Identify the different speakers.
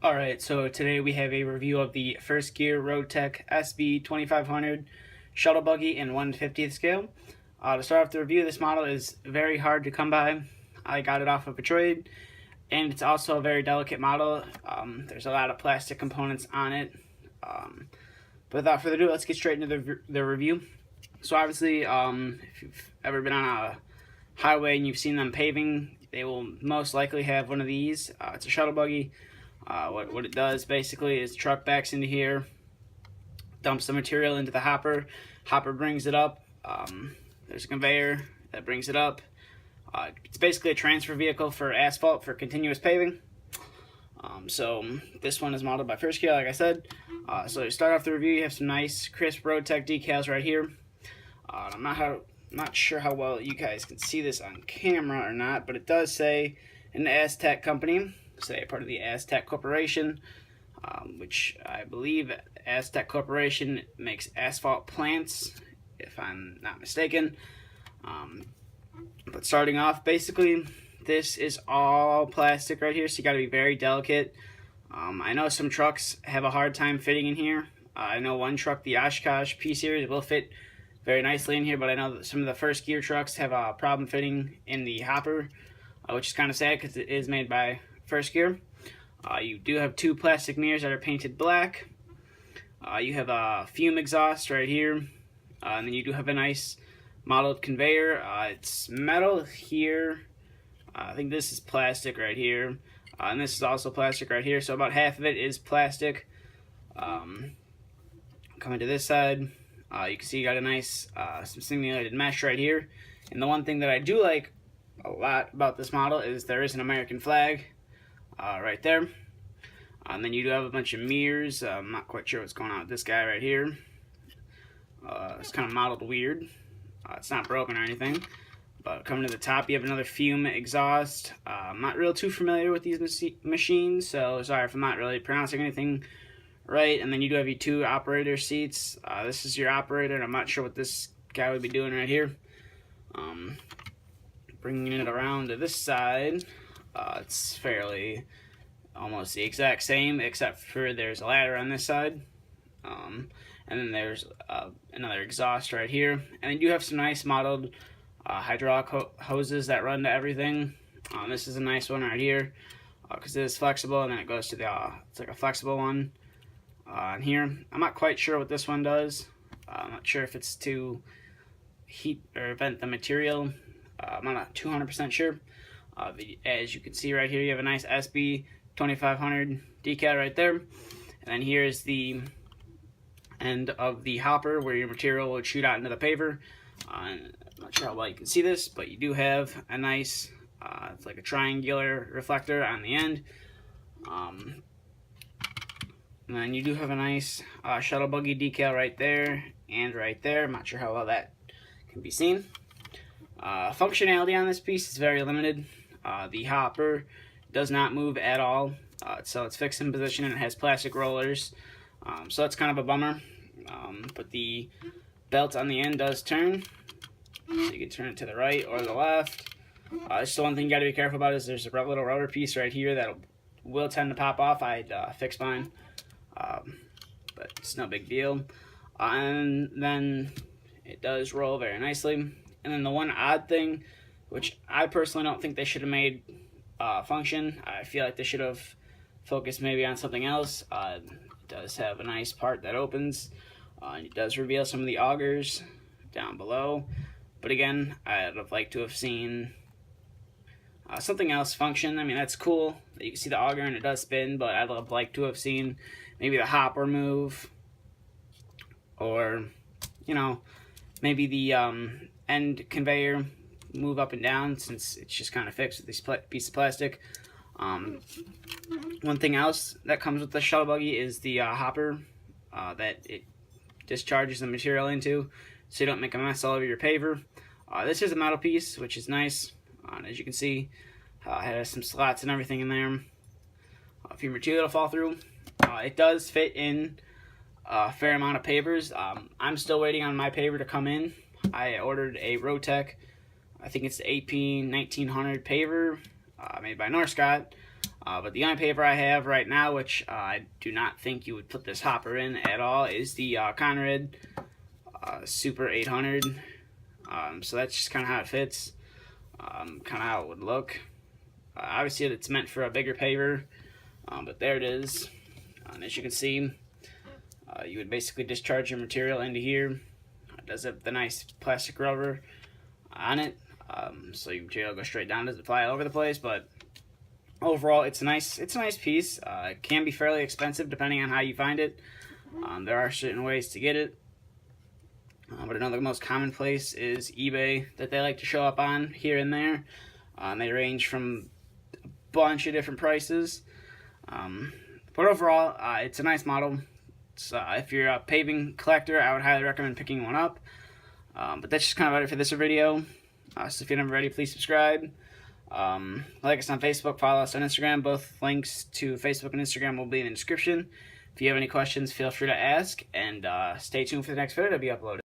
Speaker 1: Alright, so today we have a review of the First Gear Roadtec SB2500 Shuttle Buggy in 1/50th scale. To start off the review, this model is very hard to come by. I got it off of a trade, and it's also a very delicate model. There's a lot of plastic components on it. But without further ado, let's get straight into the review. So obviously, if you've ever been on a highway and you've seen them paving, they will most likely have one of these. It's a shuttle buggy. What it does basically is the truck backs into here, dumps the material into the hopper. Hopper brings it up. There's a conveyor that brings it up. It's basically a transfer vehicle for asphalt for continuous paving. So this one is modeled by First Gear, like I said. So to start off the review, you have some nice crisp Roadtec decals right here. I'm not sure how well you guys can see this on camera or not, but it does say an Aztec company. Say part of the Aztec Corporation, which I believe Aztec Corporation makes asphalt plants, if I'm not mistaken. But starting off, basically, this is all plastic right here, so you got to be very delicate. I know some trucks have a hard time fitting in here. I know one truck, the Oshkosh P Series, will fit very nicely in here, but I know that some of the First Gear trucks have a problem fitting in the hopper, which is kind of sad because it is made by First Gear. You do have two plastic mirrors that are painted black. You have a fume exhaust right here, and then you do have a nice modeled conveyor. It's metal here. I think this is plastic right here, and this is also plastic right here. So about half of it is plastic. Coming to this side, you can see you got a nice some simulated mesh right here. And the one thing that I do like a lot about this model is there is an American flag. Right there. And then you do have a bunch of mirrors. I'm not quite sure what's going on with this guy right here. It's kind of modeled weird. It's not broken or anything. But coming to the top, you have another fume exhaust. I'm not real too familiar with these machines, so sorry if I'm not really pronouncing anything right. And then you do have your two operator seats. This is your operator, and I'm not sure what this guy would be doing right here. Bringing it around to this side. It's fairly almost the exact same, except for there's a ladder on this side. And then there's another exhaust right here. And then you have some nice modeled hydraulic hoses that run to everything. This is a nice one right here because it is flexible, and then it goes to the, it's like a flexible one on here. I'm not quite sure what this one does. I'm not sure if it's to heat or vent the material. I'm not 200% sure. As you can see right here, you have a nice SB2500 decal right there. And then here's the end of the hopper where your material would shoot out into the paver. I'm not sure how well you can see this, but you do have a nice, it's like a triangular reflector on the end. And then you do have a nice shuttle buggy decal right there and right there. I'm not sure how well that can be seen. Functionality on this piece is very limited. The hopper does not move at all, so it's fixed in position, and it has plastic rollers, so that's kind of a bummer. But the belt on the end does turn, so you can turn it to the right or the left. Just the one thing you got to be careful about is there's a little rubber piece right here that will tend to pop off. I'd fix mine, but it's no big deal. And then it does roll very nicely. And then the one odd thing, which I personally don't think they should have made function, I feel like they should have focused maybe on something else. It does have a nice part that opens, and it does reveal some of the augers down below. But again, I'd have liked to have seen something else function. I mean, that's cool that you can see the auger and it does spin, but I'd have liked to have seen maybe the hopper move, or, you know, maybe the end conveyor move up and down, since it's just kind of fixed with this piece of plastic. One thing else that comes with the shuttle buggy is the hopper that it discharges the material into, so you don't make a mess all over your paver. This is a metal piece, which is nice. As you can see, it has some slots and everything in there for your material to fall through. It does fit in a fair amount of pavers. I'm still waiting on my paver to come in. I ordered a Roadtec, I think it's the AP 1900 paver, made by Northcott. But the only paper I have right now, which I do not think you would put this hopper in at all, is the Conrad Super 800. So that's just kind of how it fits, kind of how it would look. Obviously, it's meant for a bigger paver, but there it is. And as you can see, you would basically discharge your material into here. It does have the nice plastic rubber on it, so your material goes straight down, doesn't fly all over the place. But overall, it's a nice piece. It can be fairly expensive depending on how you find it. There are certain ways to get it, but another most common place is eBay that they like to show up on here and there. They range from a bunch of different prices, but overall, it's a nice model. So if you're a paving collector, I would highly recommend picking one up. But that's just kind of about it for this video. So if you're not already, please subscribe. Like us on Facebook, follow us on Instagram. Both links to Facebook and Instagram will be in the description. If you have any questions, feel free to ask, and stay tuned for the next video to be uploaded.